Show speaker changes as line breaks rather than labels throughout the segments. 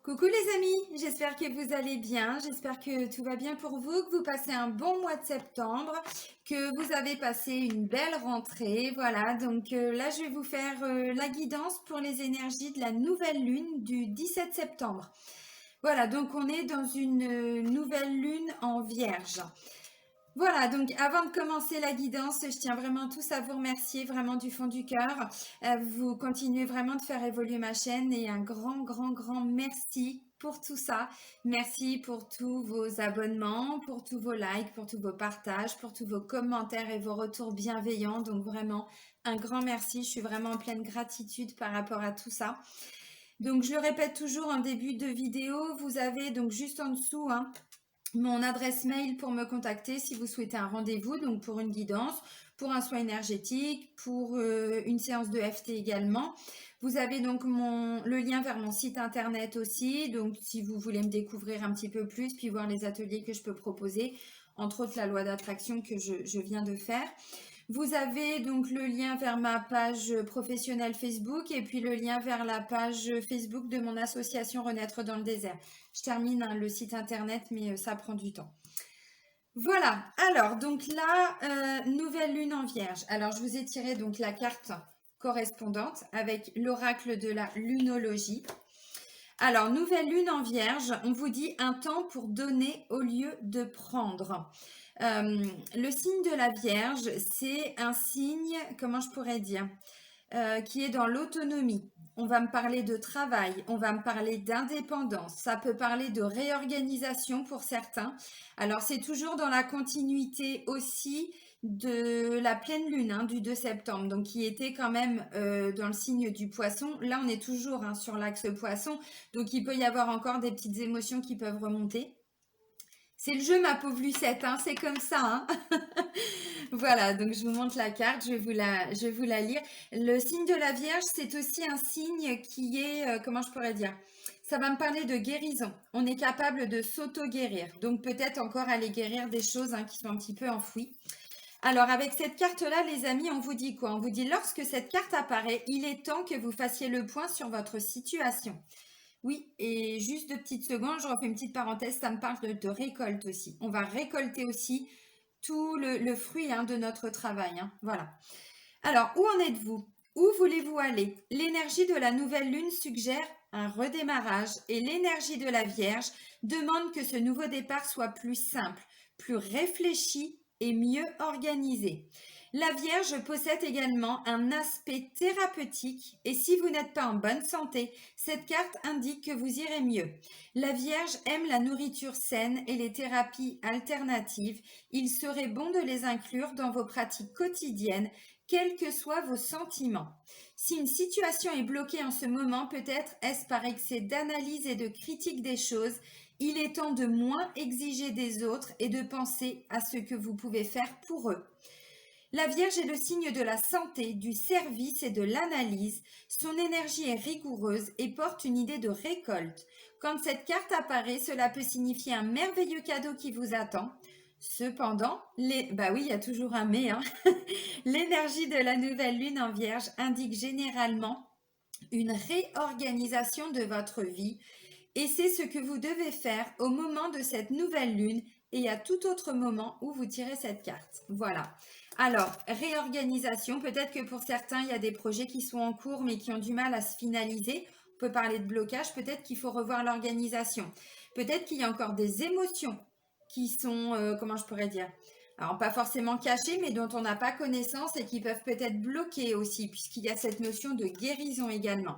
Coucou les amis, j'espère que vous allez bien, j'espère que tout va bien pour vous, que vous passez un bon mois de septembre, que vous avez passé une belle rentrée. Voilà, donc là je vais vous faire la guidance pour les énergies de la nouvelle lune du 17 septembre. Voilà, donc on est dans une nouvelle lune en Vierge. Voilà, donc avant de commencer la guidance, je tiens vraiment tous à vous remercier vraiment du fond du cœur. Vous continuez vraiment de faire évoluer ma chaîne et un grand merci pour tout ça. Merci pour tous vos abonnements, pour tous vos likes, pour tous vos partages, pour tous vos commentaires et vos retours bienveillants. Donc vraiment un grand merci. Je suis vraiment en pleine gratitude par rapport à tout ça. Donc je le répète toujours en début de vidéo, vous avez donc juste en dessous mon adresse mail pour me contacter si vous souhaitez un rendez-vous, donc pour une guidance, pour un soin énergétique, pour une séance de FT également. Vous avez donc le lien vers mon site internet aussi, donc si vous voulez me découvrir un petit peu plus, puis voir les ateliers que je peux proposer, entre autres la loi d'attraction que je viens de faire. Vous avez donc le lien vers ma page professionnelle Facebook et puis le lien vers la page Facebook de mon association Renaître dans le désert. Je termine le site internet, mais ça prend du temps. Voilà, alors donc là, nouvelle lune en Vierge. Alors je vous ai tiré donc la carte correspondante avec l'oracle de la lunologie. Alors, nouvelle lune en Vierge, on vous dit un temps pour donner au lieu de prendre. Le signe de la Vierge, c'est un signe, comment je pourrais dire, qui est dans l'autonomie. On va me parler de travail, on va me parler d'indépendance, ça peut parler de réorganisation pour certains. Alors c'est toujours dans la continuité aussi de la pleine lune du 2 septembre, donc qui était quand même dans le signe du poisson. Là on est toujours sur l'axe poisson, donc il peut y avoir encore des petites émotions qui peuvent remonter. C'est le jeu, ma pauvre Lucette, c'est comme ça. Voilà, donc je vous montre la carte, je vais vous la lire. Le signe de la Vierge, c'est aussi un signe qui est, comment je pourrais dire, ça va me parler de guérison. On est capable de s'auto-guérir, donc peut-être encore aller guérir des choses qui sont un petit peu enfouies. Alors avec cette carte-là, les amis, on vous dit quoi? On vous dit lorsque cette carte apparaît, il est temps que vous fassiez le point sur votre situation. Oui, et juste 2 petites secondes, je refais une petite parenthèse, ça me parle de récolte aussi. On va récolter aussi tout le fruit de notre travail. Voilà. Alors, où en êtes-vous? Où voulez-vous aller? L'énergie de la nouvelle lune suggère un redémarrage et l'énergie de la Vierge demande que ce nouveau départ soit plus simple, plus réfléchi et mieux organisé. La Vierge possède également un aspect thérapeutique et si vous n'êtes pas en bonne santé, cette carte indique que vous irez mieux. La Vierge aime la nourriture saine et les thérapies alternatives. Il serait bon de les inclure dans vos pratiques quotidiennes, quels que soient vos sentiments. Si une situation est bloquée en ce moment, peut-être est-ce par excès d'analyse et de critique des choses. Il est temps de moins exiger des autres et de penser à ce que vous pouvez faire pour eux. La Vierge est le signe de la santé, du service et de l'analyse. Son énergie est rigoureuse et porte une idée de récolte. Quand cette carte apparaît, cela peut signifier un merveilleux cadeau qui vous attend. Cependant, bah oui, il y a toujours un mais, l'énergie de la nouvelle lune en Vierge indique généralement une réorganisation de votre vie et c'est ce que vous devez faire au moment de cette nouvelle lune et à tout autre moment où vous tirez cette carte. Voilà. Alors, réorganisation, peut-être que pour certains, il y a des projets qui sont en cours mais qui ont du mal à se finaliser. On peut parler de blocage, peut-être qu'il faut revoir l'organisation. Peut-être qu'il y a encore des émotions qui sont, comment je pourrais dire, alors pas forcément cachées, mais dont on n'a pas connaissance et qui peuvent peut-être bloquer aussi, puisqu'il y a cette notion de guérison également.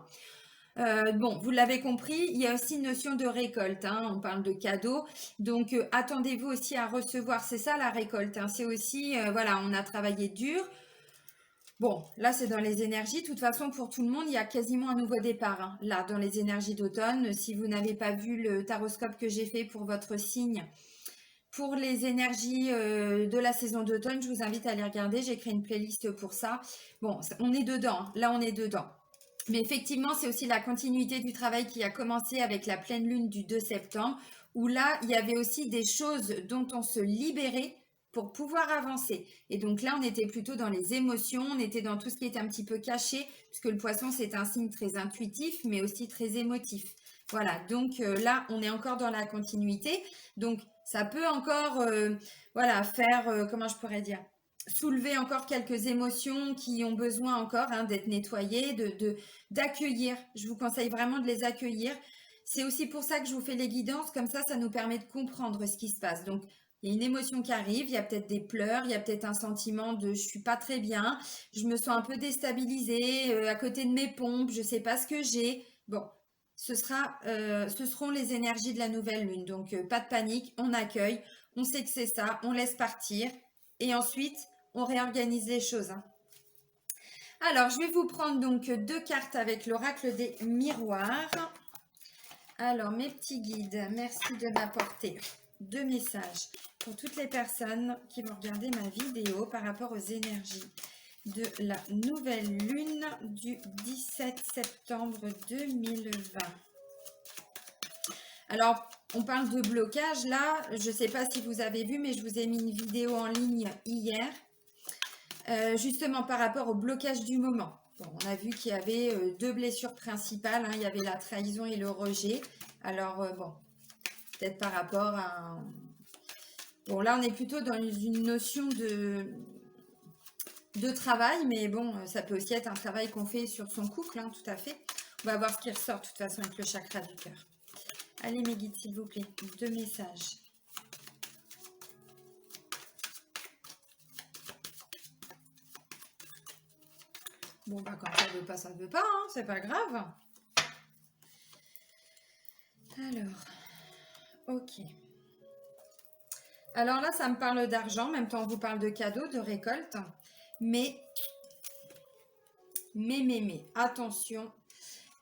Bon, vous l'avez compris, il y a aussi une notion de récolte. On parle de cadeaux. Donc, attendez-vous aussi à recevoir. C'est ça la récolte. C'est aussi, voilà, on a travaillé dur. Bon, là, c'est dans les énergies. De toute façon, pour tout le monde, il y a quasiment un nouveau départ. Là, dans les énergies d'automne, si vous n'avez pas vu le taroscope que j'ai fait pour votre signe, pour les énergies de la saison d'automne, je vous invite à aller regarder. J'ai créé une playlist pour ça. Bon, on est dedans. Là, on est dedans. Mais effectivement, c'est aussi la continuité du travail qui a commencé avec la pleine lune du 2 septembre, où là, il y avait aussi des choses dont on se libérait pour pouvoir avancer. Et donc là, on était plutôt dans les émotions, on était dans tout ce qui était un petit peu caché, puisque le poisson, c'est un signe très intuitif, mais aussi très émotif. Voilà, donc là, on est encore dans la continuité. Donc, ça peut encore, voilà, faire, comment je pourrais dire, soulever encore quelques émotions qui ont besoin encore d'être nettoyées, d'accueillir. Je vous conseille vraiment de les accueillir. C'est aussi pour ça que je vous fais les guidances, comme ça nous permet de comprendre ce qui se passe. Donc, il y a une émotion qui arrive, il y a peut-être des pleurs, il y a peut-être un sentiment de je suis pas très bien, je me sens un peu déstabilisée, à côté de mes pompes, je sais pas ce que j'ai. Bon, ce seront les énergies de la nouvelle lune. Donc, pas de panique, on accueille, on sait que c'est ça, on laisse partir et ensuite, on réorganise les choses. Alors, je vais vous prendre donc 2 cartes avec l'oracle des miroirs. Alors, mes petits guides, merci de m'apporter 2 messages pour toutes les personnes qui vont regarder ma vidéo par rapport aux énergies de la nouvelle lune du 17 septembre 2020. Alors, on parle de blocage là. Je ne sais pas si vous avez vu, mais je vous ai mis une vidéo en ligne hier, justement par rapport au blocage du moment. Bon, on a vu qu'il y avait 2 blessures principales. Il y avait la trahison et le rejet. Alors, bon, peut-être par rapport à... Bon, là, on est plutôt dans une notion de travail, mais bon, ça peut aussi être un travail qu'on fait sur son couple, tout à fait. On va voir ce qui ressort de toute façon avec le chakra du cœur. Allez, mes guides, s'il vous plaît, 2 messages. Bon, bah, quand ça ne veut pas, ça ne veut pas, c'est pas grave. Alors, ok. Alors là, ça me parle d'argent, en même temps, on vous parle de cadeaux, de récolte. Mais, attention.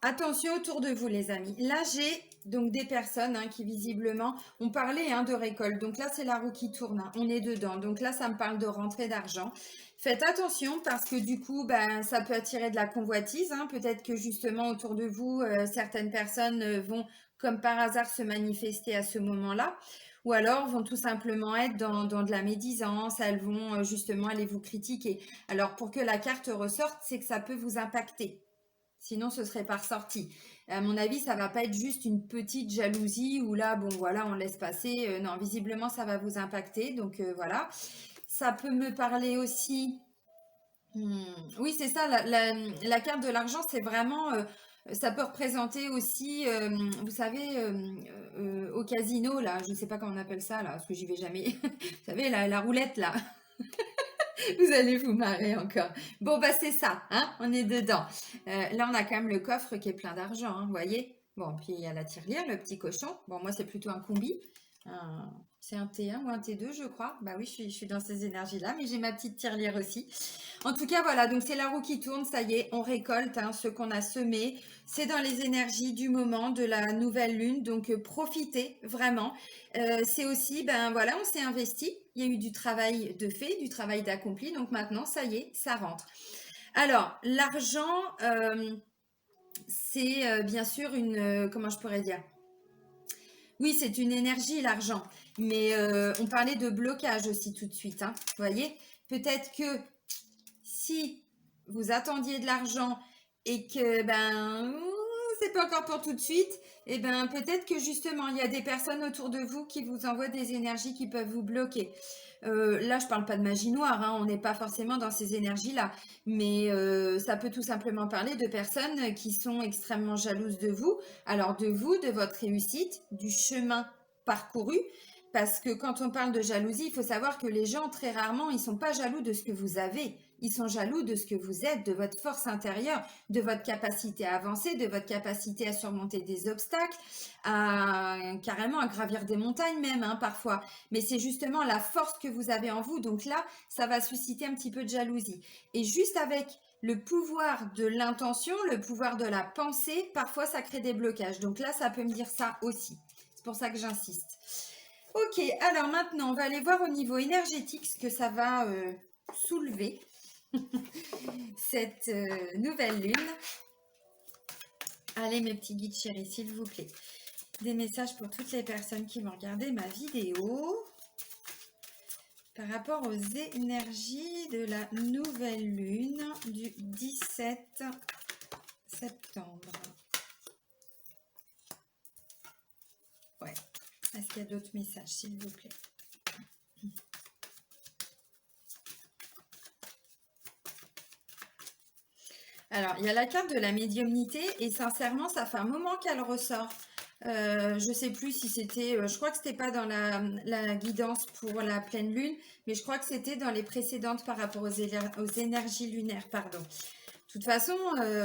Attention autour de vous, les amis. Là, j'ai donc des personnes qui visiblement ont parlé de récolte. Donc là, c'est la roue qui tourne. On est dedans. Donc là, ça me parle de rentrée d'argent. Faites attention parce que du coup, ça peut attirer de la convoitise. Peut-être que justement, autour de vous, certaines personnes vont, comme par hasard, se manifester à ce moment-là. Ou alors vont tout simplement être dans de la médisance. Elles vont justement aller vous critiquer. Alors, pour que la carte ressorte, c'est que ça peut vous impacter. Sinon, ce serait pas ressorti. À mon avis, ça va pas être juste une petite jalousie où là, bon, voilà, on laisse passer. Non, visiblement, ça va vous impacter. Donc, voilà. Ça peut me parler aussi. Oui, c'est ça. La carte de l'argent, c'est vraiment. Ça peut représenter aussi, vous savez, au casino, là, je ne sais pas comment on appelle ça, là, parce que j'y vais jamais. Vous savez, la roulette, là. Vous allez vous marrer encore. Bon, bah c'est ça, on est dedans. Là, on a quand même le coffre qui est plein d'argent, vous voyez. Bon, puis il y a la tirelire, le petit cochon. Bon, moi, c'est plutôt un combi. C'est un T1 ou un T2, je crois. Bah oui, je suis dans ces énergies-là, mais j'ai ma petite tirelire aussi. En tout cas, voilà, donc c'est la roue qui tourne, ça y est, on récolte ce qu'on a semé. C'est dans les énergies du moment, de la nouvelle lune, donc profitez vraiment. C'est aussi, voilà, on s'est investi, il y a eu du travail de fait, du travail d'accompli, donc maintenant, ça y est, ça rentre. Alors, l'argent, c'est bien sûr une, comment je pourrais dire? Oui, c'est une énergie, l'argent, mais on parlait de blocage aussi tout de suite, vous voyez? Peut-être que si vous attendiez de l'argent et que c'est pas encore pour tout de suite, et peut-être que justement il y a des personnes autour de vous qui vous envoient des énergies qui peuvent vous bloquer. Là, je parle pas de magie noire, on n'est pas forcément dans ces énergies-là, mais ça peut tout simplement parler de personnes qui sont extrêmement jalouses de vous, alors de vous, de votre réussite, du chemin parcouru. Parce que quand on parle de jalousie, il faut savoir que les gens, très rarement, ils sont pas jaloux de ce que vous avez. Ils sont jaloux de ce que vous êtes, de votre force intérieure, de votre capacité à avancer, de votre capacité à surmonter des obstacles, carrément à gravir des montagnes même, parfois. Mais c'est justement la force que vous avez en vous. Donc là, ça va susciter un petit peu de jalousie. Et juste avec le pouvoir de l'intention, le pouvoir de la pensée, parfois ça crée des blocages. Donc là, ça peut me dire ça aussi. C'est pour ça que j'insiste. Ok, alors maintenant, on va aller voir au niveau énergétique ce que ça va soulever, cette nouvelle lune. Allez, mes petits guides chéris, s'il vous plaît. Des messages pour toutes les personnes qui vont regarder ma vidéo par rapport aux énergies de la nouvelle lune du 17 septembre. qu'il y a d'autres messages, s'il vous plaît? Alors, il y a la carte de la médiumnité et sincèrement, ça fait un moment qu'elle ressort. Je ne sais plus si c'était, je crois que c'était pas dans la guidance pour la pleine lune, mais je crois que c'était dans les précédentes par rapport aux énergies lunaires, pardon. De toute façon,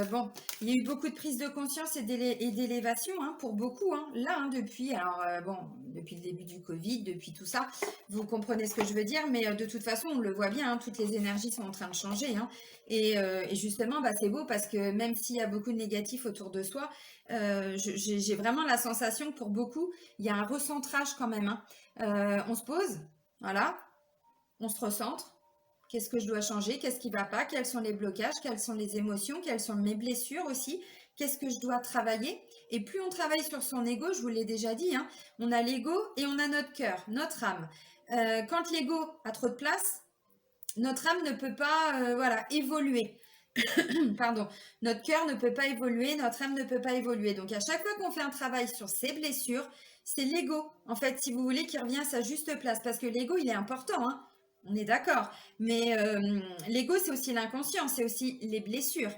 bon, il y a eu beaucoup de prise de conscience et d'élévation hein, pour beaucoup. Hein, là, hein, depuis, alors bon, depuis le début du Covid, depuis tout ça, vous comprenez ce que je veux dire, mais de toute façon, on le voit bien, hein, toutes les énergies sont en train de changer. Hein, et justement, bah, c'est beau parce que même s'il y a beaucoup de négatifs autour de soi, j'ai vraiment la sensation que pour beaucoup, il y a un recentrage quand même. Hein. On se pose, voilà, on se recentre. Qu'est-ce que je dois changer? Qu'est-ce qui ne va pas? Quels sont les blocages? Quelles sont les émotions? Quelles sont mes blessures aussi? Qu'est-ce que je dois travailler? Et plus on travaille sur son ego, je vous l'ai déjà dit, hein, on a l'ego et on a notre cœur, notre âme. Quand l'ego a trop de place, notre âme ne peut pas voilà, évoluer. Pardon, notre cœur ne peut pas évoluer, notre âme ne peut pas évoluer. Donc à chaque fois qu'on fait un travail sur ses blessures, c'est l'ego, en fait, si vous voulez, qui revient à sa juste place. Parce que l'ego, il est important, hein. On est d'accord. Mais l'ego, c'est aussi l'inconscient, c'est aussi les blessures.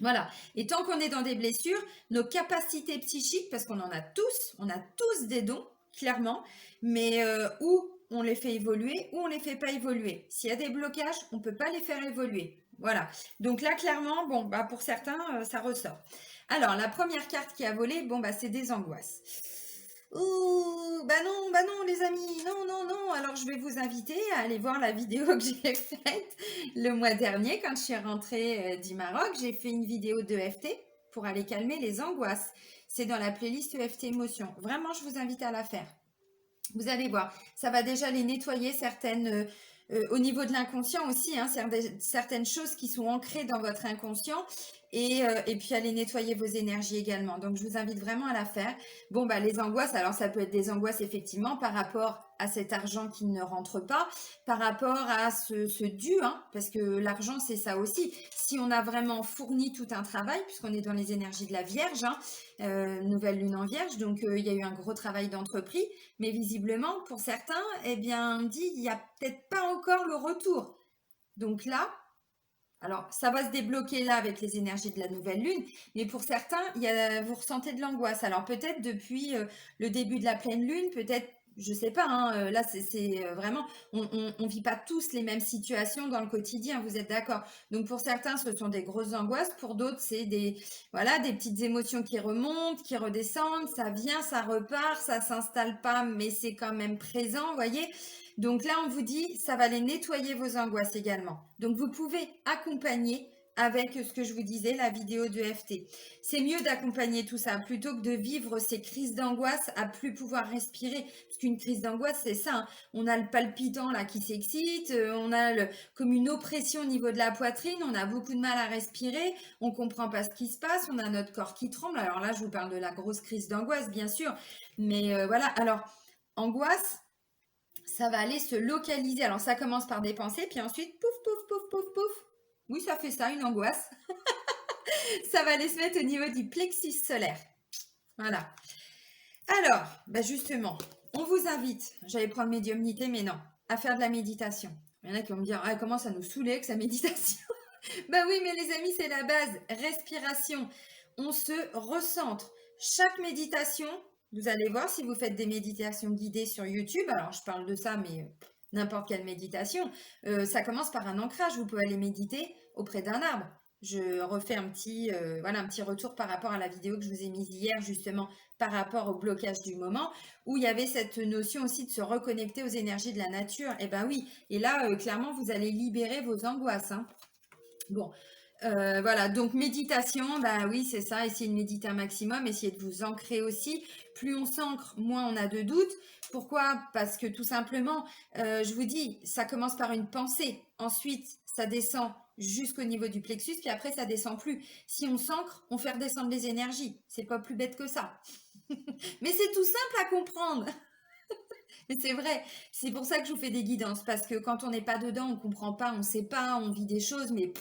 Voilà. Et tant qu'on est dans des blessures, nos capacités psychiques, parce qu'on on a tous des dons, clairement, mais où on les fait évoluer ou on les fait pas évoluer. S'il y a des blocages, on peut pas les faire évoluer. Voilà. Donc là, clairement, bon, bah pour certains, ça ressort. Alors, la première carte qui a volé, bon, bah c'est des angoisses. Ouh, bah non, les amis, non. Alors, je vais vous inviter à aller voir la vidéo que j'ai faite le mois dernier quand je suis rentrée du Maroc. J'ai fait une vidéo d'EFT pour aller calmer les angoisses. C'est dans la playlist EFT Émotion. Vraiment, je vous invite à la faire. Vous allez voir, ça va déjà les nettoyer certaines, au niveau de l'inconscient aussi, hein, certaines choses qui sont ancrées dans votre inconscient et puis aller nettoyer vos énergies également. Donc, je vous invite vraiment à la faire. Bon, bah, les angoisses, alors ça peut être des angoisses effectivement par rapport à cet argent qui ne rentre pas, par rapport à ce dû, hein, parce que l'argent, c'est ça aussi. Si on a vraiment fourni tout un travail, puisqu'on est dans les énergies de la Vierge, hein, nouvelle lune en Vierge, donc il y a eu un gros travail d'entreprise, mais visiblement, pour certains, eh bien, on dit, il n'y a peut-être pas encore le retour. Donc là, alors, ça va se débloquer là avec les énergies de la nouvelle lune, mais pour certains, vous ressentez de l'angoisse. Alors peut-être depuis le début de la pleine lune, peut-être, je sais pas, hein, là c'est vraiment, on vit pas tous les mêmes situations dans le quotidien, vous êtes d'accord? Donc pour certains, ce sont des grosses angoisses, pour d'autres, c'est voilà, des petites émotions qui remontent, qui redescendent, ça vient, ça repart, ça s'installe pas, mais c'est quand même présent, vous voyez? Donc là, on vous dit, ça va les nettoyer vos angoisses également. Donc vous pouvez accompagner avec ce que je vous disais, la vidéo de FT. C'est mieux d'accompagner tout ça plutôt que de vivre ces crises d'angoisse à plus pouvoir respirer. Parce qu'une crise d'angoisse, c'est ça. Hein. On a le palpitant là qui s'excite, on a comme une oppression au niveau de la poitrine, on a beaucoup de mal à respirer, on comprend pas ce qui se passe, on a notre corps qui tremble. Alors là, je vous parle de la grosse crise d'angoisse, bien sûr. Mais voilà, alors, angoisse, ça va aller se localiser. Alors, ça commence par des pensées, puis ensuite, pouf, pouf, pouf, pouf, pouf. Oui, ça fait ça, une angoisse. Ça va aller se mettre au niveau du plexus solaire. Voilà. Alors, bah justement, on vous invite, j'allais prendre médiumnité, mais non, à faire de la méditation. Il y en a qui vont me dire, ah, comment ça nous saoulait que sa méditation. Bah oui, mais les amis, c'est la base. Respiration. On se recentre. Chaque méditation, vous allez voir si vous faites des méditations guidées sur YouTube. Alors, je parle de ça, mais n'importe quelle méditation. Ça commence par un ancrage. Vous pouvez aller méditer auprès d'un arbre. Je refais un petit retour par rapport à la vidéo que je vous ai mise hier, justement, par rapport au blocage du moment, où il y avait cette notion aussi de se reconnecter aux énergies de la nature. Et ben oui, et là, clairement, vous allez libérer vos angoisses. Hein. Bon, voilà, donc méditation, bah oui, c'est ça, essayez de méditer un maximum, essayez de vous ancrer aussi. Plus on s'ancre, moins on a de doutes. Pourquoi? Parce que tout simplement, je vous dis, ça commence par une pensée. Ensuite, ça descend jusqu'au niveau du plexus, puis après, ça descend plus. Si on s'ancre, on fait redescendre les énergies. C'est pas plus bête que ça. Mais c'est tout simple à comprendre. Mais c'est vrai, c'est pour ça que je vous fais des guidances, parce que quand on n'est pas dedans, on comprend pas, on sait pas, on vit des choses, mais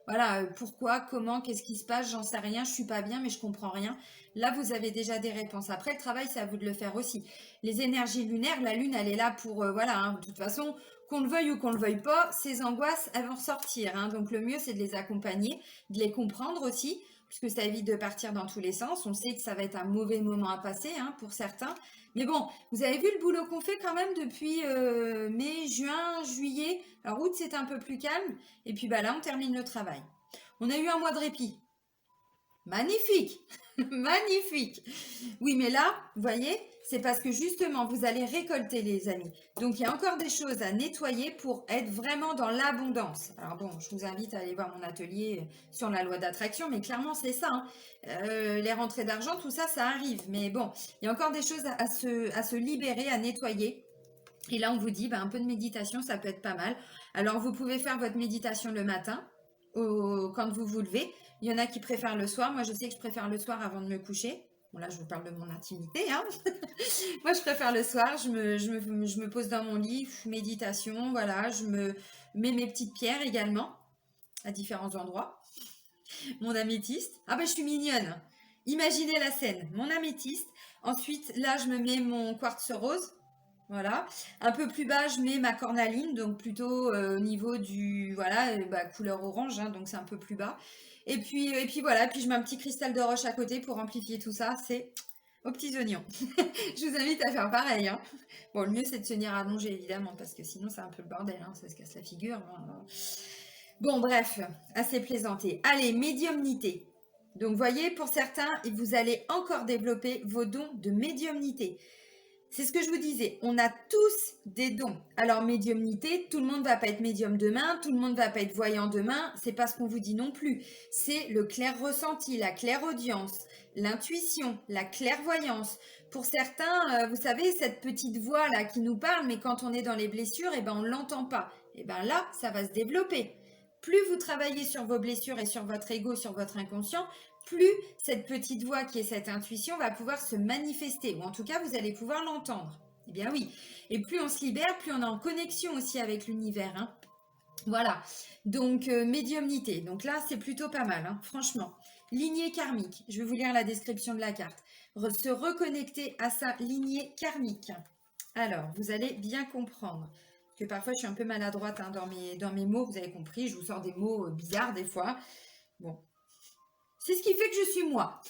voilà, pourquoi, comment, qu'est-ce qui se passe, j'en sais rien, je suis pas bien, mais je comprends rien. Là, vous avez déjà des réponses. Après, le travail, c'est à vous de le faire aussi. Les énergies lunaires, la lune, elle est là pour, voilà, hein, de toute façon, qu'on le veuille ou qu'on le veuille pas, ces angoisses, elles vont ressortir, hein. Donc, le mieux, c'est de les accompagner, de les comprendre aussi, puisque ça évite de partir dans tous les sens. On sait que ça va être un mauvais moment à passer, hein, pour certains. Mais bon, vous avez vu le boulot qu'on fait quand même depuis mai, juin, juillet. Alors, août, c'est un peu plus calme. Et puis bah là, on termine le travail. On a eu un mois de répit. Magnifique. Magnifique. Oui, mais là, vous voyez, c'est parce que justement, vous allez récolter, les amis. Donc, il y a encore des choses à nettoyer pour être vraiment dans l'abondance. Alors bon, je vous invite à aller voir mon atelier sur la loi d'attraction, mais clairement, c'est ça, hein. Les rentrées d'argent, tout ça, ça arrive. Mais bon, il y a encore des choses à se libérer, à nettoyer. Et là, on vous dit, bah, un peu de méditation, ça peut être pas mal. Alors, vous pouvez faire votre méditation le matin, quand vous vous levez. Il y en a qui préfèrent le soir. Moi, je sais que je préfère le soir avant de me coucher. Bon, là, je vous parle de mon intimité, hein. Moi, je préfère le soir. Je me pose dans mon lit, méditation, voilà. Je me mets mes petites pierres également, à différents endroits. Mon améthyste. Ah, ben, je suis mignonne. Imaginez la scène. Mon améthyste. Ensuite, là, je me mets mon quartz rose. Voilà. Un peu plus bas, je mets ma cornaline, donc plutôt au niveau du, voilà, couleur orange, hein, donc c'est un peu plus bas. Et puis voilà, puis je mets un petit cristal de roche à côté pour amplifier tout ça, c'est aux petits oignons. Je vous invite à faire pareil, hein. Bon, le mieux c'est de se tenir allongé évidemment, parce que sinon c'est un peu le bordel, hein, ça se casse la figure. Bon, bref, assez plaisanté. Allez, médiumnité. Donc, voyez, pour certains, vous allez encore développer vos dons de médiumnité. C'est ce que je vous disais, on a tous des dons. Alors médiumnité, tout le monde va pas être médium demain, tout le monde va pas être voyant demain, c'est pas ce qu'on vous dit non plus. C'est le clair ressenti, la clairaudience, l'intuition, la clairvoyance. Pour certains, vous savez, cette petite voix là qui nous parle, mais quand on est dans les blessures, eh ben on l'entend pas. Eh ben là, ça va se développer. Plus vous travaillez sur vos blessures et sur votre ego, sur votre inconscient, plus cette petite voix qui est cette intuition va pouvoir se manifester, ou en tout cas, vous allez pouvoir l'entendre. Eh bien oui. Et plus on se libère, plus on est en connexion aussi avec l'univers, hein. Voilà. Donc, médiumnité. Donc là, c'est plutôt pas mal, hein, franchement. Lignée karmique. Je vais vous lire la description de la carte. Se reconnecter à sa lignée karmique. Alors, vous allez bien comprendre que parfois, je suis un peu maladroite, hein, dans mes mots. Vous avez compris, je vous sors des mots bizarres des fois. Bon, c'est ce qui fait que je suis moi.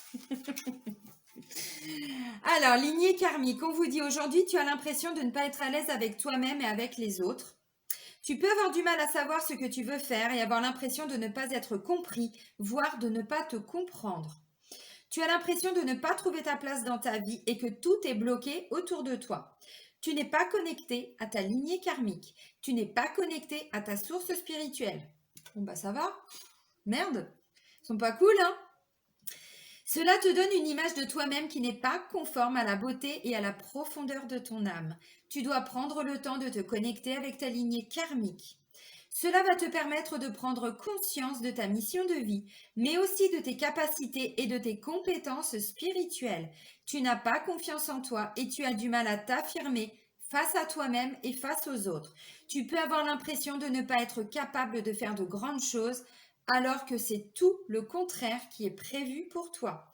Alors, lignée karmique, on vous dit aujourd'hui, tu as l'impression de ne pas être à l'aise avec toi-même et avec les autres. Tu peux avoir du mal à savoir ce que tu veux faire et avoir l'impression de ne pas être compris, voire de ne pas te comprendre. Tu as l'impression de ne pas trouver ta place dans ta vie et que tout est bloqué autour de toi. Tu n'es pas connecté à ta lignée karmique. Tu n'es pas connecté à ta source spirituelle. Bon bah ça va. Merde. Ils sont pas cool, hein? Cela te donne une image de toi-même qui n'est pas conforme à la beauté et à la profondeur de ton âme. Tu dois prendre le temps de te connecter avec ta lignée karmique. Cela va te permettre de prendre conscience de ta mission de vie, mais aussi de tes capacités et de tes compétences spirituelles. Tu n'as pas confiance en toi et tu as du mal à t'affirmer face à toi-même et face aux autres. Tu peux avoir l'impression de ne pas être capable de faire de grandes choses, alors que c'est tout le contraire qui est prévu pour toi.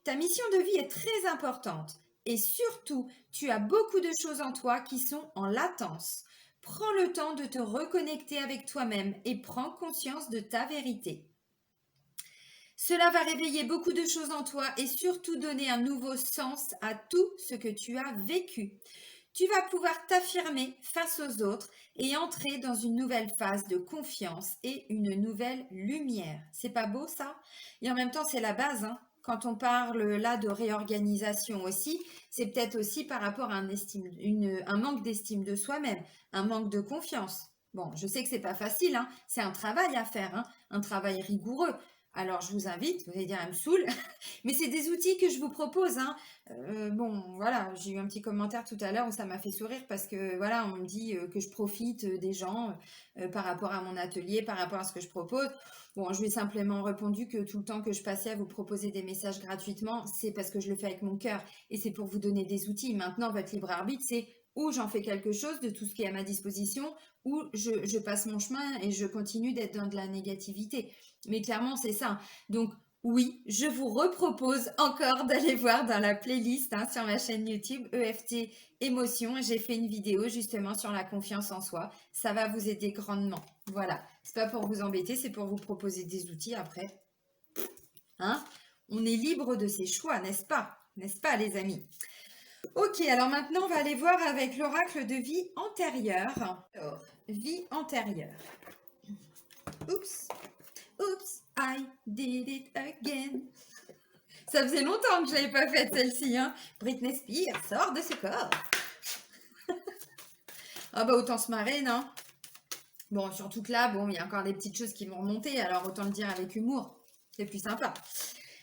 Ta mission de vie est très importante et surtout, tu as beaucoup de choses en toi qui sont en latence. Prends le temps de te reconnecter avec toi-même et prends conscience de ta vérité. Cela va réveiller beaucoup de choses en toi et surtout donner un nouveau sens à tout ce que tu as vécu. Tu vas pouvoir t'affirmer face aux autres et entrer dans une nouvelle phase de confiance et une nouvelle lumière. C'est pas beau ça? Et en même temps, c'est la base, hein. Quand on parle là de réorganisation aussi, c'est peut-être aussi par rapport à un manque d'estime de soi-même, un manque de confiance. Bon, je sais que c'est pas facile, hein. C'est un travail à faire, hein, un travail rigoureux. Alors, je vous invite, vous allez dire, elle me saoule, mais c'est des outils que je vous propose, hein. Bon, voilà, j'ai eu un petit commentaire tout à l'heure où ça m'a fait sourire parce que, voilà, on me dit que je profite des gens par rapport à mon atelier, par rapport à ce que je propose. Bon, je lui ai simplement répondu que tout le temps que je passais à vous proposer des messages gratuitement, c'est parce que je le fais avec mon cœur et c'est pour vous donner des outils. Maintenant, votre libre arbitre, c'est ou j'en fais quelque chose de tout ce qui est à ma disposition, ou je passe mon chemin et je continue d'être dans de la négativité. Mais clairement, c'est ça. Donc, oui, je vous repropose encore d'aller voir dans la playlist sur ma chaîne YouTube EFT Émotion. J'ai fait une vidéo justement sur la confiance en soi. Ça va vous aider grandement. Voilà. C'est pas pour vous embêter, c'est pour vous proposer des outils après. Hein? On est libre de ses choix, n'est-ce pas? N'est-ce pas, les amis? Ok, alors maintenant, on va aller voir avec l'oracle de vie antérieure. Alors, vie antérieure. Oups, oups, I did it again. Ça faisait longtemps que je n'avais pas fait celle-ci. Hein. Britney Spears sort de ce corps. Ah bah autant se marrer, non? Bon, surtout que là, bon, il y a encore des petites choses qui vont remonter, alors autant le dire avec humour. C'est plus sympa.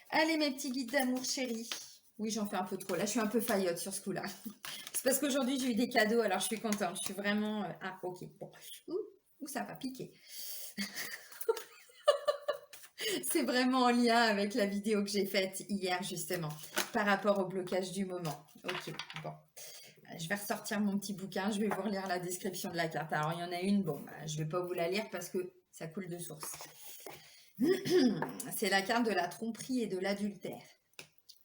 Allez, mes petits guides d'amour chéris. Oui, j'en fais un peu trop. Là, je suis un peu faillotte sur ce coup-là. C'est parce qu'aujourd'hui, j'ai eu des cadeaux, alors je suis contente. Je suis vraiment... Ah, ok. Bon. Ouh, ça va piquer. C'est vraiment en lien avec la vidéo que j'ai faite hier, justement, par rapport au blocage du moment. Ok, bon. Je vais ressortir mon petit bouquin, je vais vous relire la description de la carte. Alors, il y en a une, bon, je ne vais pas vous la lire parce que ça coule de source. C'est la carte de la tromperie et de l'adultère.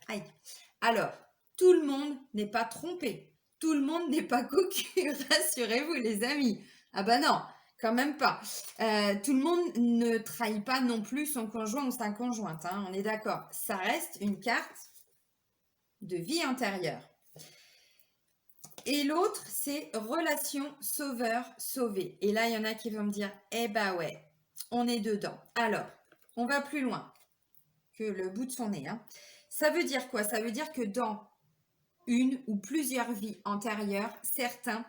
Aïe. Alors, tout le monde n'est pas trompé. Tout le monde n'est pas cocu. Rassurez-vous, les amis. Ah bah non, quand même pas. Tout le monde ne trahit pas non plus son conjoint ou sa conjointe. Hein, on est d'accord. Ça reste une carte de vie antérieure. Et l'autre, c'est relation sauveur-sauvé. Et là, il y en a qui vont me dire, eh bah ouais, on est dedans. Alors, on va plus loin que le bout de son nez. Hein. Ça veut dire quoi? Ça veut dire que dans une ou plusieurs vies antérieures, certains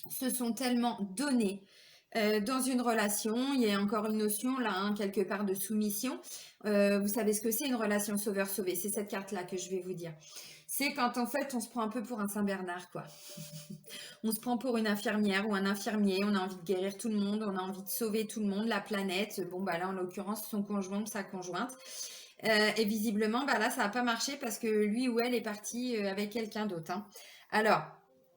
se sont tellement donnés dans une relation. Il y a encore une notion là, hein, quelque part de soumission. Vous savez ce que c'est une relation sauveur-sauvé? C'est cette carte-là que je vais vous dire. C'est quand en fait on se prend un peu pour un Saint-Bernard, quoi. On se prend pour une infirmière ou un infirmier, on a envie de guérir tout le monde, on a envie de sauver tout le monde, la planète. Bon, bah là, en l'occurrence, son conjoint ou sa conjointe. Et visiblement, bah là, ça n'a pas marché parce que lui ou elle est parti avec quelqu'un d'autre. Hein. Alors,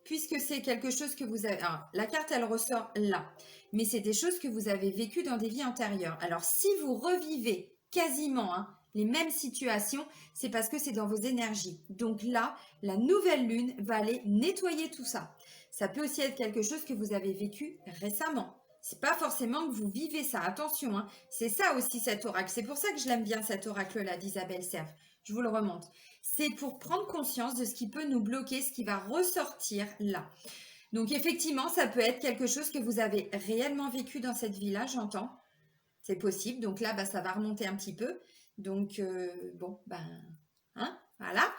puisque c'est quelque chose que vous avez... Alors, la carte, elle ressort là. Mais c'est des choses que vous avez vécues dans des vies antérieures. Alors, si vous revivez quasiment les mêmes situations, c'est parce que c'est dans vos énergies. Donc là, la nouvelle lune va aller nettoyer tout ça. Ça peut aussi être quelque chose que vous avez vécu récemment. C'est pas forcément que vous vivez ça, attention, hein. C'est ça aussi cet oracle. C'est pour ça que je l'aime bien cet oracle-là d'Isabelle Serve. Je vous le remonte. C'est pour prendre conscience de ce qui peut nous bloquer, ce qui va ressortir là. Donc effectivement, ça peut être quelque chose que vous avez réellement vécu dans cette vie-là, j'entends. C'est possible. Donc là, bah, ça va remonter un petit peu. Donc, bon, ben, hein, voilà.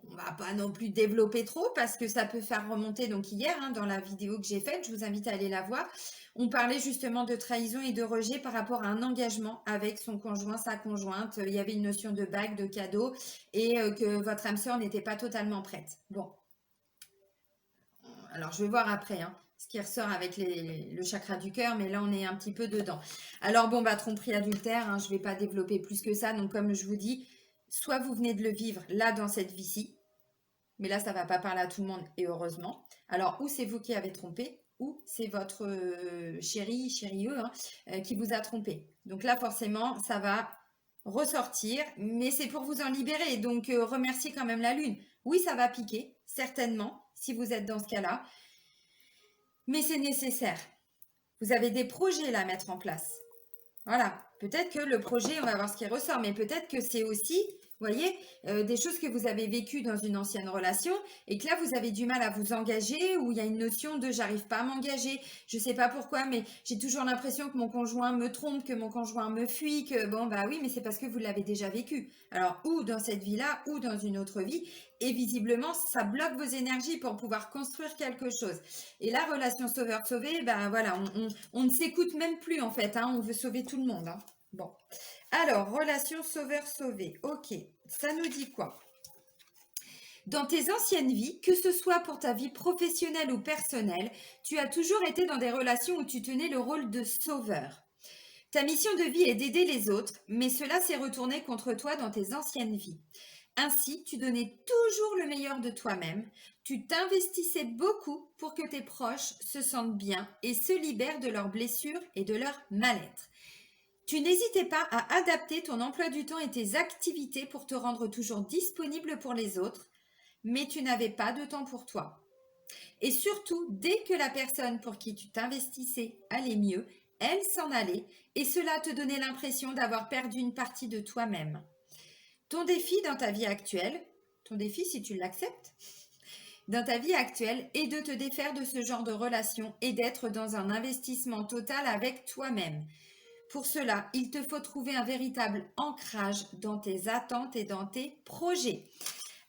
On va pas non plus développer trop parce que ça peut faire remonter. Donc hier, dans la vidéo que j'ai faite, je vous invite à aller la voir. On parlait justement de trahison et de rejet par rapport à un engagement avec son conjoint, sa conjointe. Il y avait une notion de bague, de cadeau et que votre âme sœur n'était pas totalement prête. Bon. Alors, je vais voir après ce qui ressort avec le chakra du cœur, mais là, on est un petit peu dedans. Alors, bon, bah, tromperie adultère, je ne vais pas développer plus que ça. Donc, comme je vous dis, soit vous venez de le vivre là, dans cette vie-ci, mais là, ça ne va pas parler à tout le monde, et heureusement. Alors, ou c'est vous qui avez trompé, ou c'est votre chéri qui vous a trompé. Donc là, forcément, ça va ressortir, mais c'est pour vous en libérer. Donc, remerciez quand même la lune. Oui, ça va piquer, certainement, si vous êtes dans ce cas-là, mais c'est nécessaire. Vous avez des projets là à mettre en place. Voilà, peut-être que le projet, on va voir ce qui ressort, mais peut-être que c'est aussi, vous voyez, des choses que vous avez vécues dans une ancienne relation et que là, vous avez du mal à vous engager ou il y a une notion de j'arrive pas à m'engager, je sais pas pourquoi, mais j'ai toujours l'impression que mon conjoint me trompe, que mon conjoint me fuit, que bon, bah oui, mais c'est parce que vous l'avez déjà vécu. Alors, ou dans cette vie-là, ou dans une autre vie, et visiblement, ça bloque vos énergies pour pouvoir construire quelque chose. Et la relation sauveur-sauvé, ben voilà, on ne s'écoute même plus en fait, on veut sauver tout le monde. Bon, alors, relation sauveur-sauvé, ok, ça nous dit quoi? Dans tes anciennes vies, que ce soit pour ta vie professionnelle ou personnelle, tu as toujours été dans des relations où tu tenais le rôle de sauveur. Ta mission de vie est d'aider les autres, mais cela s'est retourné contre toi dans tes anciennes vies. Ainsi, tu donnais toujours le meilleur de toi-même, tu t'investissais beaucoup pour que tes proches se sentent bien et se libèrent de leurs blessures et de leur mal-être. Tu n'hésitais pas à adapter ton emploi du temps et tes activités pour te rendre toujours disponible pour les autres, mais tu n'avais pas de temps pour toi. Et surtout, dès que la personne pour qui tu t'investissais allait mieux, elle s'en allait et cela te donnait l'impression d'avoir perdu une partie de toi-même. Ton défi dans ta vie actuelle, ton défi si tu l'acceptes, dans ta vie actuelle est de te défaire de ce genre de relation et d'être dans un investissement total avec toi-même. Pour cela, il te faut trouver un véritable ancrage dans tes attentes et dans tes projets.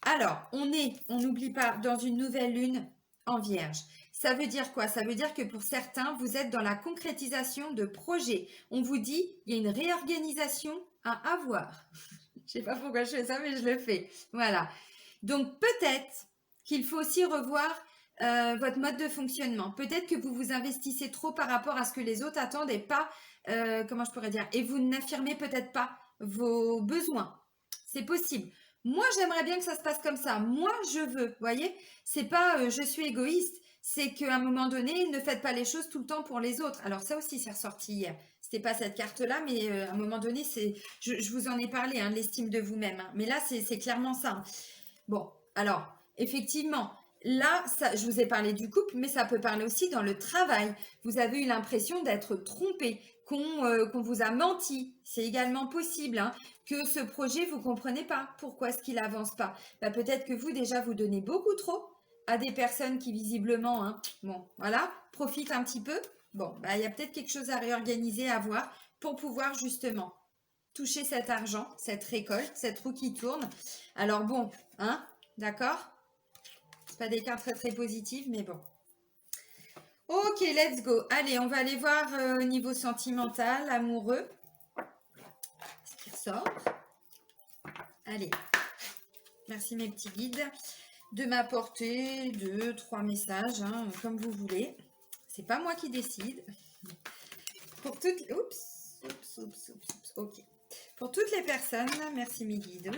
Alors, on n'oublie pas, dans une nouvelle lune en Vierge. Ça veut dire quoi? Ça veut dire que pour certains, vous êtes dans la concrétisation de projets. On vous dit, il y a une réorganisation à avoir. Je ne sais pas pourquoi je fais ça, mais je le fais. Voilà. Donc, peut-être qu'il faut aussi revoir votre mode de fonctionnement. Peut-être que vous vous investissez trop par rapport à ce que les autres attendent et pas, comment je pourrais dire, et vous n'affirmez peut-être pas vos besoins. C'est possible. Moi, j'aimerais bien que ça se passe comme ça. Moi, je veux, voyez? C'est pas je suis égoïste, c'est qu'à un moment donné, ne faites pas les choses tout le temps pour les autres. Alors ça aussi, c'est ressorti hier. C'était pas cette carte-là, mais à un moment donné, je vous en ai parlé, hein, l'estime de vous-même. Hein. Mais là, c'est clairement ça. Hein. Bon, alors, effectivement, là, je vous ai parlé du couple, mais ça peut parler aussi dans le travail. Vous avez eu l'impression d'être trompé, qu'on vous a menti. C'est également possible, hein, que ce projet, vous ne comprenez pas. Pourquoi est-ce qu'il n'avance pas? Peut-être que vous, déjà, vous donnez beaucoup trop à des personnes qui, visiblement, hein, bon, voilà, profitent un petit peu. Bon, il y a peut-être quelque chose à réorganiser, à voir, pour pouvoir, justement, toucher cet argent, cette récolte, cette roue qui tourne. Alors bon, hein, d'accord? C'est pas des cartes très très positives, mais bon. Ok, let's go. Allez, on va aller voir au niveau sentimental, amoureux. Ce qui ressort. Allez. Merci mes petits guides de m'apporter 2, 3 messages, hein, comme vous voulez. C'est pas moi qui décide. Pour toutes... Oups. Ok. Pour toutes les personnes, merci mes guides.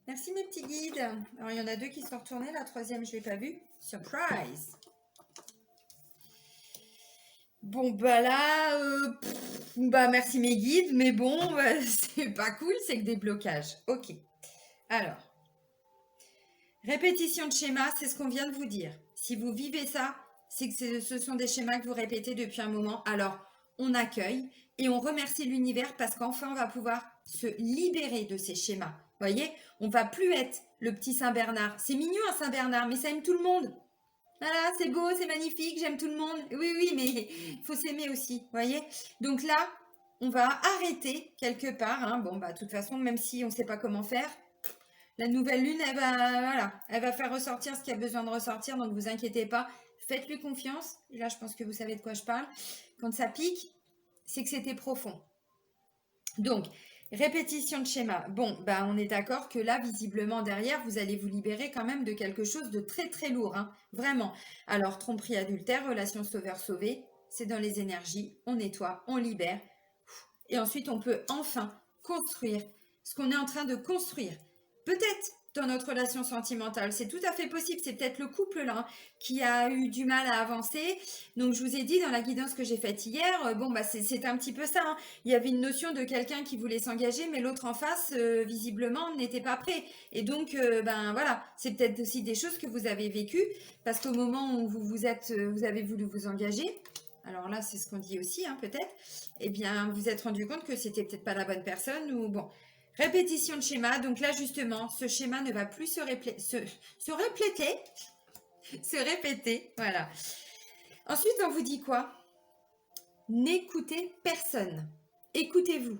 Merci mes petits guides. Alors, il y en a 2 qui sont retournés. La troisième, je ne l'ai pas vue. Surprise. Bon, là, merci mes guides. Mais bon, c'est pas cool. C'est que des blocages. Ok. Alors, répétition de schéma, c'est ce qu'on vient de vous dire. Si vous vivez ça, c'est que ce sont des schémas que vous répétez depuis un moment. Alors, on accueille et on remercie l'univers parce qu'enfin, on va pouvoir se libérer de ces schémas. Vous voyez, on ne va plus être le petit Saint-Bernard. C'est mignon un Saint-Bernard, mais ça aime tout le monde. Voilà, c'est beau, c'est magnifique, j'aime tout le monde. Oui, mais il faut s'aimer aussi, vous voyez. Donc là, on va arrêter quelque part. Hein. Bon, de toute façon, même si on ne sait pas comment faire, la nouvelle lune, elle va faire ressortir ce qui a besoin de ressortir. Donc, vous inquiétez pas, faites-lui confiance. Et là, je pense que vous savez de quoi je parle. Quand ça pique, c'est que c'était profond. Donc, répétition de schéma. Bon, on est d'accord que là, visiblement, derrière, vous allez vous libérer quand même de quelque chose de très, très lourd. Hein, vraiment. Alors, tromperie, adultère, relation sauveur-sauvé, c'est dans les énergies. On nettoie, on libère. Et ensuite, on peut enfin construire ce qu'on est en train de construire. Peut-être dans notre relation sentimentale, c'est tout à fait possible. C'est peut-être le couple là qui a eu du mal à avancer. Donc, je vous ai dit dans la guidance que j'ai faite hier, c'est un petit peu ça. Hein. Il y avait une notion de quelqu'un qui voulait s'engager, mais l'autre en face, visiblement, n'était pas prêt. Et donc, voilà, c'est peut-être aussi des choses que vous avez vécues parce qu'au moment où vous avez voulu vous engager, alors là, c'est ce qu'on dit aussi, hein, peut-être, eh bien, vous vous êtes rendu compte que c'était peut-être pas la bonne personne ou bon. Répétition de schéma. Donc là, justement, ce schéma ne va plus se répéter. Voilà. Ensuite, on vous dit quoi? N'écoutez personne. Écoutez-vous.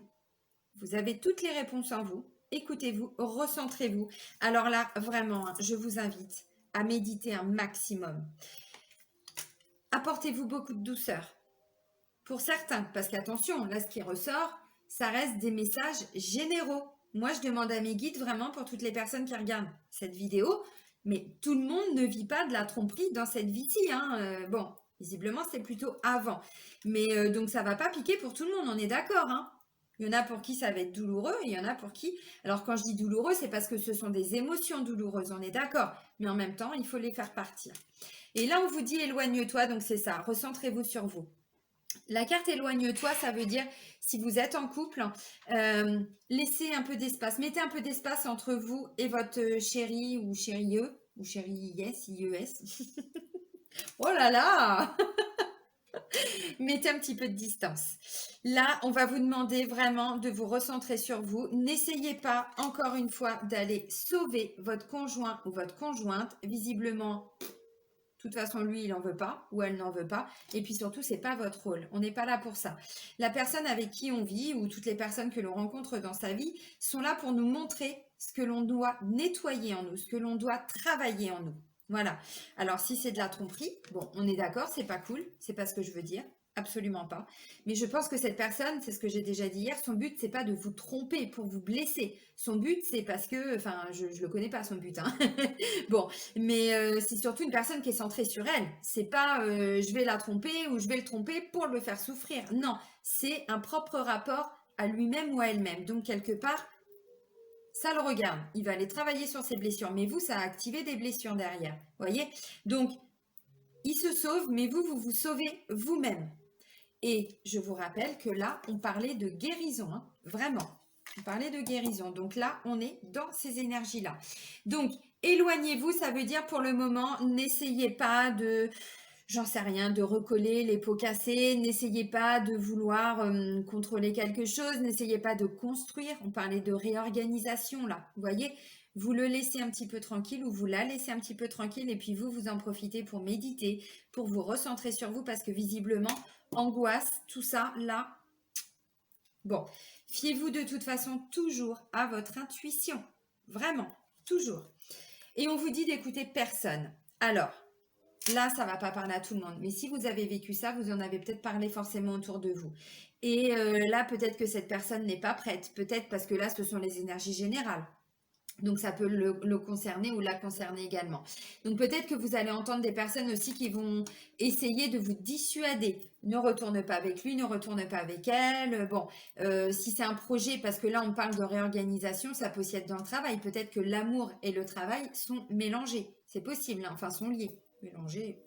Vous avez toutes les réponses en vous. Écoutez-vous, recentrez-vous. Alors là, vraiment, hein, je vous invite à méditer un maximum. Apportez-vous beaucoup de douceur. Pour certains, parce qu'attention, là, ce qui ressort, ça reste des messages généraux. Moi, je demande à mes guides vraiment pour toutes les personnes qui regardent cette vidéo, mais tout le monde ne vit pas de la tromperie dans cette vie-ci. Hein. Bon, visiblement, c'est plutôt avant. Mais donc, ça ne va pas piquer pour tout le monde, on est d'accord. Hein. Il y en a pour qui ça va être douloureux, et il y en a pour qui... Alors quand je dis douloureux, c'est parce que ce sont des émotions douloureuses, on est d'accord. Mais en même temps, il faut les faire partir. Et là, on vous dit éloigne-toi, donc c'est ça, recentrez-vous sur vous. La carte éloigne-toi, ça veut dire si vous êtes en couple, laissez un peu d'espace, mettez un peu d'espace entre vous et votre chéri ou chérie ou chérie yes, IES. Oh là là. Mettez un petit peu de distance. Là, on va vous demander vraiment de vous recentrer sur vous. N'essayez pas, encore une fois, d'aller sauver votre conjoint ou votre conjointe. Visiblement, de toute façon, lui, il n'en veut pas ou elle n'en veut pas. Et puis surtout, c'est pas votre rôle. On n'est pas là pour ça. La personne avec qui on vit ou toutes les personnes que l'on rencontre dans sa vie sont là pour nous montrer ce que l'on doit nettoyer en nous, ce que l'on doit travailler en nous. Voilà. Alors, si c'est de la tromperie, bon, on est d'accord, c'est pas cool. C'est pas ce que je veux dire. Absolument pas. Mais je pense que cette personne, c'est ce que j'ai déjà dit hier, son but, c'est pas de vous tromper pour vous blesser. Son but, c'est parce que, enfin, je le connais pas, son but, hein. Bon, mais c'est surtout une personne qui est centrée sur elle. C'est pas je vais la tromper ou je vais le tromper pour le faire souffrir. Non, c'est un propre rapport à lui-même ou à elle-même. Donc, quelque part, ça le regarde. Il va aller travailler sur ses blessures. Mais vous, ça a activé des blessures derrière. Vous voyez? Donc, il se sauve, mais vous, vous vous sauvez vous-même. Et je vous rappelle que là, on parlait de guérison, hein, vraiment. On parlait de guérison. Donc là, on est dans ces énergies-là. Donc, éloignez-vous, ça veut dire pour le moment, n'essayez pas de, j'en sais rien, de recoller les pots cassés. N'essayez pas de vouloir contrôler quelque chose. N'essayez pas de construire. On parlait de réorganisation, là. Vous voyez, vous le laissez un petit peu tranquille ou vous la laissez un petit peu tranquille et puis vous en profitez pour méditer, pour vous recentrer sur vous parce que visiblement, angoisse, tout ça, là, bon, fiez-vous de toute façon toujours à votre intuition, vraiment, toujours. Et on vous dit d'écouter personne. Alors, là, ça va pas parler à tout le monde, mais si vous avez vécu ça, vous en avez peut-être parlé forcément autour de vous. Et là, peut-être que cette personne n'est pas prête, peut-être parce que là, ce sont les énergies générales. Donc, ça peut le concerner ou la concerner également. Donc, peut-être que vous allez entendre des personnes aussi qui vont essayer de vous dissuader. Ne retourne pas avec lui, ne retourne pas avec elle. Bon, si c'est un projet, parce que là, on parle de réorganisation, ça peut aussi être dans le travail. Peut-être que l'amour et le travail sont mélangés. C'est possible, hein, enfin, sont liés. Mélangés.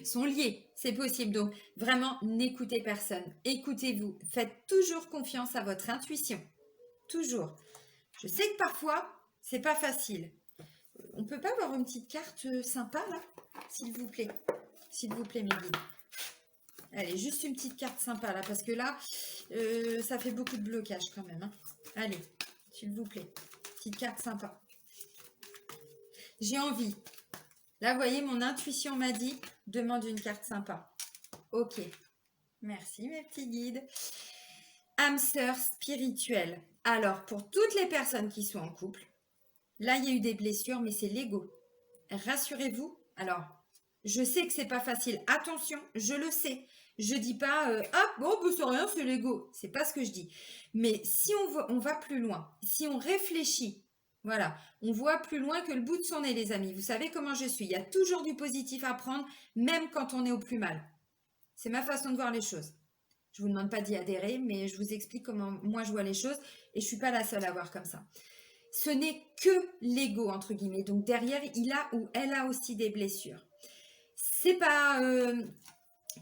Sont liés, c'est possible. Donc, vraiment, n'écoutez personne. Écoutez-vous. Faites toujours confiance à votre intuition. Toujours. Je sais que parfois, c'est pas facile. On peut pas avoir une petite carte sympa là, s'il vous plaît. S'il vous plaît, mes guides. Allez, juste une petite carte sympa là, parce que là, ça fait beaucoup de blocage quand même, hein. Allez, s'il vous plaît. Petite carte sympa. J'ai envie. Là, vous voyez, mon intuition m'a dit, demande une carte sympa. Ok. Merci, mes petits guides. Âme sœur spirituelle. Alors, pour toutes les personnes qui sont en couple, là, il y a eu des blessures, mais c'est l'ego. Rassurez-vous. Alors, je sais que c'est pas facile. Attention, je le sais. Je dis pas ah bon, c'est rien, c'est l'ego. C'est pas ce que je dis. Mais si on va plus loin, si on réfléchit, voilà, on voit plus loin que le bout de son nez, les amis. Vous savez comment je suis. Il y a toujours du positif à prendre, même quand on est au plus mal. C'est ma façon de voir les choses. Je vous demande pas d'y adhérer, mais je vous explique comment moi je vois les choses et je suis pas la seule à voir comme ça. Ce n'est que l'ego, entre guillemets. Donc derrière, il a ou elle a aussi des blessures. C'est pas,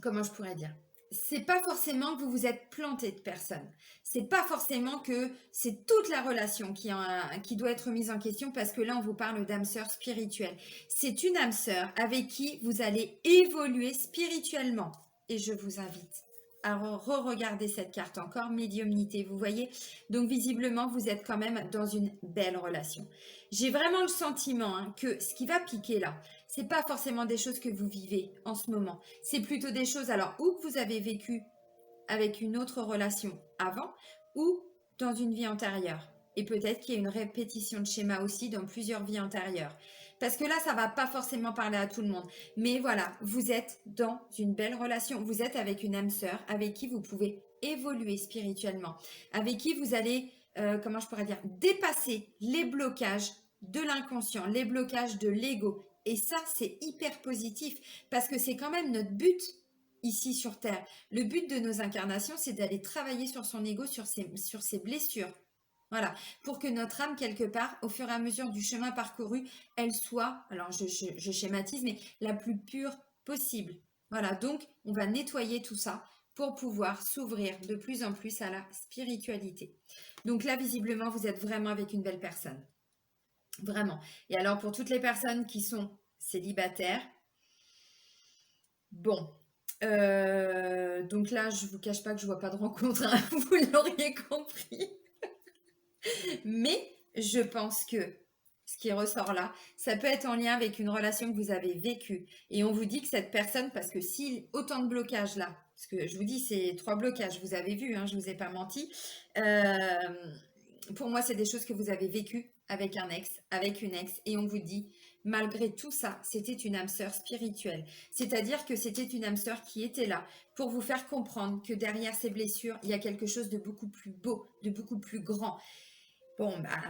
comment je pourrais dire, c'est pas forcément que vous vous êtes planté de personne. C'est pas forcément que c'est toute la relation qui doit être mise en question parce que là, on vous parle d'âme sœur spirituelle. C'est une âme sœur avec qui vous allez évoluer spirituellement. Et je vous invite à re-regarder cette carte encore, médiumnité, vous voyez. Donc visiblement, vous êtes quand même dans une belle relation. J'ai vraiment le sentiment que ce qui va piquer là, c'est pas forcément des choses que vous vivez en ce moment. C'est plutôt des choses, alors, ou que vous avez vécu avec une autre relation avant, ou dans une vie antérieure. Et peut-être qu'il y a une répétition de schéma aussi dans plusieurs vies antérieures. Parce que là, ça va pas forcément parler à tout le monde. Mais voilà, vous êtes dans une belle relation. Vous êtes avec une âme sœur avec qui vous pouvez évoluer spirituellement. Avec qui vous allez, comment je pourrais dire, dépasser les blocages de l'inconscient, les blocages de l'ego. Et ça, c'est hyper positif parce que c'est quand même notre but. ici sur Terre. Le but de nos incarnations, c'est d'aller travailler sur son ego, sur ses blessures. Voilà, pour que notre âme, quelque part, au fur et à mesure du chemin parcouru, elle soit, alors je schématise, mais la plus pure possible. Voilà, donc on va nettoyer tout ça pour pouvoir s'ouvrir de plus en plus à la spiritualité. Donc là, visiblement, vous êtes vraiment avec une belle personne. Vraiment. Et alors, pour toutes les personnes qui sont célibataires, bon, donc là, je vous cache pas que je vois pas de rencontre, hein, vous l'auriez compris. Mais je pense que ce qui ressort là, ça peut être en lien avec une relation que vous avez vécue. Et on vous dit que cette personne, parce que si autant de blocages là, parce que je vous dis, c'est 3 blocages, vous avez vu, hein, je ne vous ai pas menti. Pour moi, c'est des choses que vous avez vécues avec un ex, avec une ex. Et on vous dit, malgré tout ça, c'était une âme sœur spirituelle. C'est-à-dire que c'était une âme sœur qui était là pour vous faire comprendre que derrière ces blessures, il y a quelque chose de beaucoup plus beau, de beaucoup plus grand. Bon, bah,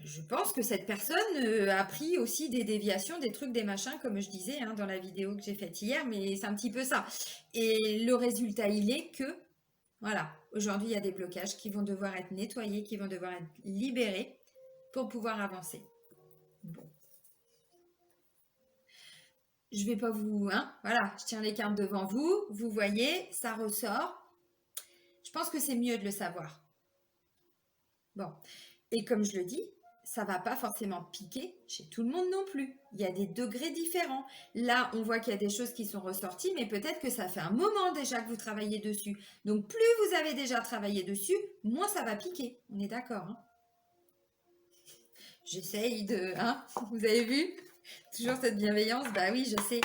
je pense que cette personne a pris aussi des déviations, des trucs, des machins, comme je disais hein, dans la vidéo que j'ai faite hier, mais c'est un petit peu ça. Et le résultat, il est que, voilà, aujourd'hui, il y a des blocages qui vont devoir être nettoyés, qui vont devoir être libérés pour pouvoir avancer. Bon. Je vais pas vous... Hein, voilà, je tiens les cartes devant vous, vous voyez, ça ressort. Je pense que c'est mieux de le savoir. Bon, et comme je le dis, ça va pas forcément piquer chez tout le monde non plus. Il y a des degrés différents. Là, on voit qu'il y a des choses qui sont ressorties, mais peut-être que ça fait un moment déjà que vous travaillez dessus. Donc, plus vous avez déjà travaillé dessus, moins ça va piquer. On est d'accord, hein? J'essaye de... Hein? Vous avez vu? Toujours cette bienveillance. Bah oui, je sais.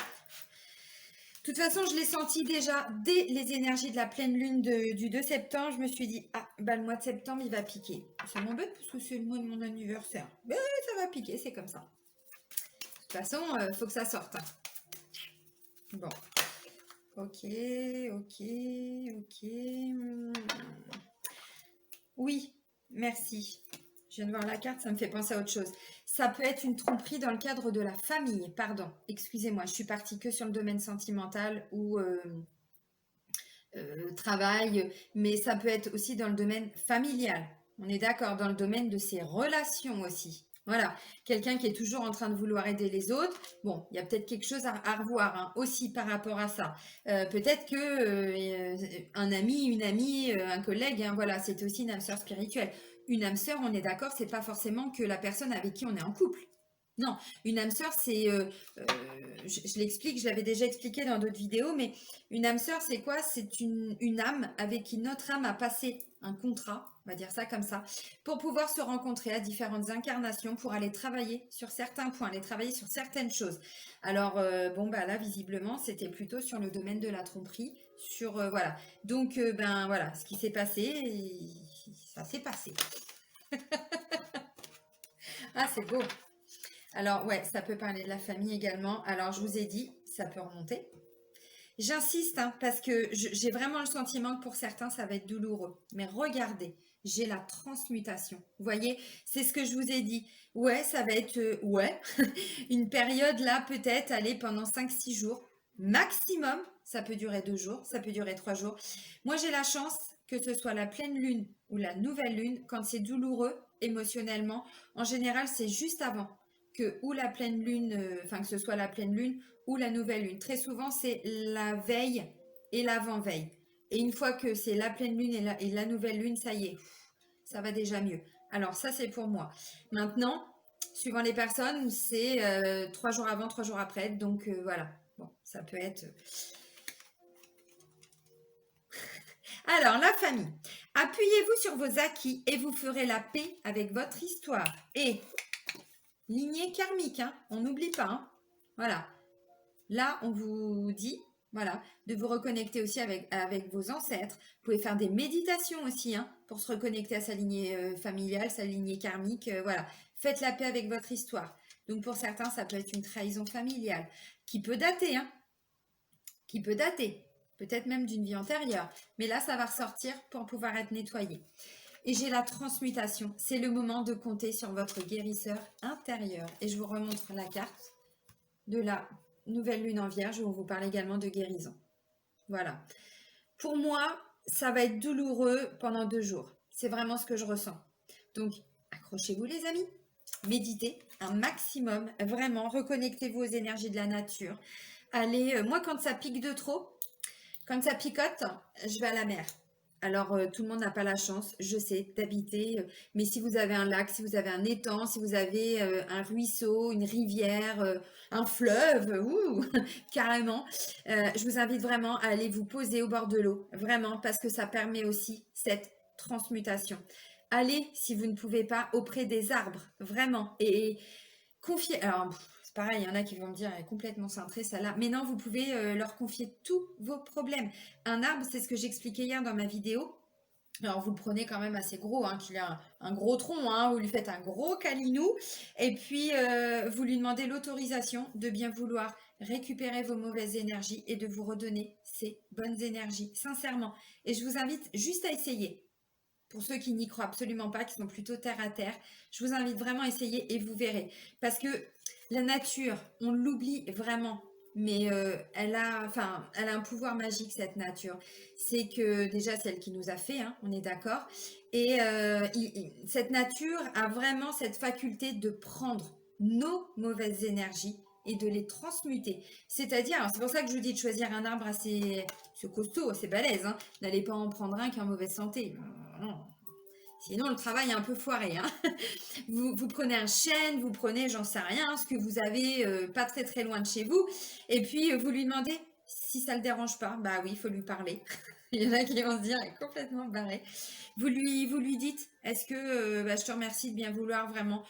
De toute façon, je l'ai senti déjà dès les énergies de la pleine lune du 2 septembre. Je me suis dit, ah, bah, le mois de septembre, il va piquer. Ça m'embête parce que c'est le mois de mon anniversaire. Mais ça va piquer, c'est comme ça. De toute façon, il faut que ça sorte. Hein. Bon. Ok. Oui, merci. Je viens de voir la carte, ça me fait penser à autre chose. Ça peut être une tromperie dans le cadre de la famille. Pardon, excusez-moi, je suis partie que sur le domaine sentimental ou travail, mais ça peut être aussi dans le domaine familial. On est d'accord, dans le domaine de ses relations aussi. Voilà, quelqu'un qui est toujours en train de vouloir aider les autres. Bon, il y a peut-être quelque chose à revoir hein, aussi par rapport à ça. Peut-être que un ami, une amie, un collègue, hein, voilà, c'est aussi une âme sœur spirituelle. Une âme sœur, on est d'accord, c'est pas forcément que la personne avec qui on est en couple. Non, une âme sœur, c'est, je l'explique, je l'avais déjà expliqué dans d'autres vidéos, mais une âme sœur, c'est quoi? C'est une âme avec qui notre âme a passé un contrat, on va dire ça comme ça, pour pouvoir se rencontrer à différentes incarnations, pour aller travailler sur certains points, aller travailler sur certaines choses. Alors, bon, bah là, visiblement, c'était plutôt sur le domaine de la tromperie, sur, voilà. Donc, ben voilà, ce qui s'est passé, ça s'est passé. Ah, c'est beau. Alors, ouais, ça peut parler de la famille également. Alors, je vous ai dit, ça peut remonter. J'insiste, hein, parce que j'ai vraiment le sentiment que pour certains, ça va être douloureux. Mais regardez, j'ai la transmutation. Vous voyez, c'est ce que je vous ai dit. Ouais, ça va être, ouais, une période là, peut-être, aller pendant 5-6 jours. Maximum, ça peut durer 2 jours, ça peut durer 3 jours. Moi, j'ai la chance que ce soit la pleine lune ou la nouvelle lune, quand c'est douloureux émotionnellement, en général, c'est juste avant que ou la pleine lune, enfin que ce soit la pleine lune ou la nouvelle lune. Très souvent, c'est la veille et l'avant-veille. Et une fois que c'est la pleine lune et la nouvelle lune, ça y est, ça va déjà mieux. Alors ça, c'est pour moi. Maintenant, suivant les personnes, c'est 3 jours avant, 3 jours après. Donc voilà, bon, ça peut être... Alors, la famille. Appuyez-vous sur vos acquis et vous ferez la paix avec votre histoire. Et lignée karmique, hein, on n'oublie pas. Hein. Voilà. Là, on vous dit, voilà, de vous reconnecter aussi avec vos ancêtres. Vous pouvez faire des méditations aussi, hein, pour se reconnecter à sa lignée familiale, sa lignée karmique. Voilà. Faites la paix avec votre histoire. Donc, pour certains, ça peut être une trahison familiale qui peut dater, hein, qui peut dater. Peut-être même d'une vie antérieure. Mais là, ça va ressortir pour pouvoir être nettoyé. Et j'ai la transmutation. C'est le moment de compter sur votre guérisseur intérieur. Et je vous remontre la carte de la nouvelle lune en Vierge où on vous parle également de guérison. Voilà. Pour moi, ça va être douloureux pendant 2 jours. C'est vraiment ce que je ressens. Donc, accrochez-vous les amis. Méditez un maximum. Vraiment, reconnectez-vous aux énergies de la nature. Allez, moi quand ça pique de trop, quand ça picote, je vais à la mer. Alors, tout le monde n'a pas la chance, je sais, d'habiter, mais si vous avez un lac, si vous avez un étang, si vous avez un ruisseau, une rivière, un fleuve, ouh, carrément, je vous invite vraiment à aller vous poser au bord de l'eau, vraiment, parce que ça permet aussi cette transmutation. Allez, si vous ne pouvez pas, auprès des arbres, vraiment, et confiez. Alors, c'est pareil, il y en a qui vont me dire, elle est complètement cintrée, celle-là. Mais non, vous pouvez leur confier tous vos problèmes. Un arbre, c'est ce que j'expliquais hier dans ma vidéo. Alors, vous le prenez quand même assez gros, hein, qu'il a un gros tronc, hein, vous lui faites un gros câlinou. Et puis, vous lui demandez l'autorisation de bien vouloir récupérer vos mauvaises énergies et de vous redonner ces bonnes énergies, sincèrement. Et je vous invite juste à essayer. Pour ceux qui n'y croient absolument pas, qui sont plutôt terre à terre, je vous invite vraiment à essayer et vous verrez. Parce que la nature, on l'oublie vraiment, mais elle a un pouvoir magique, cette nature. C'est que déjà, c'est elle qui nous a fait, hein, on est d'accord. Et cette nature a vraiment cette faculté de prendre nos mauvaises énergies et de les transmuter. C'est-à-dire, alors c'est pour ça que je vous dis de choisir un arbre assez costaud, assez balèze, hein. N'allez pas en prendre un qui est en mauvaise santé. Non. Sinon, le travail est un peu foiré, hein. Vous prenez un chêne, vous prenez, j'en sais rien, ce que vous avez pas très très loin de chez vous, et puis vous lui demandez si ça le dérange pas. Bah oui, il faut lui parler. Il y en a qui vont se dire, elle est complètement barrée. Vous lui dites, est-ce que je te remercie de bien vouloir vraiment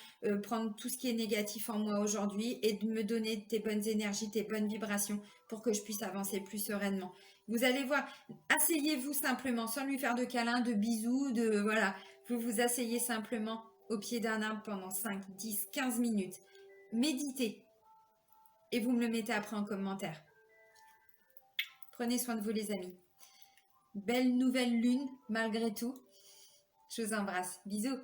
prendre tout ce qui est négatif en moi aujourd'hui et de me donner tes bonnes énergies, tes bonnes vibrations pour que je puisse avancer plus sereinement. Vous allez voir, asseyez-vous simplement, sans lui faire de câlins, de bisous, de voilà. Vous vous asseyez simplement au pied d'un arbre pendant 5, 10, 15 minutes. Méditez et vous me le mettez après en commentaire. Prenez soin de vous les amis. Belle nouvelle lune malgré tout. Je vous embrasse. Bisous.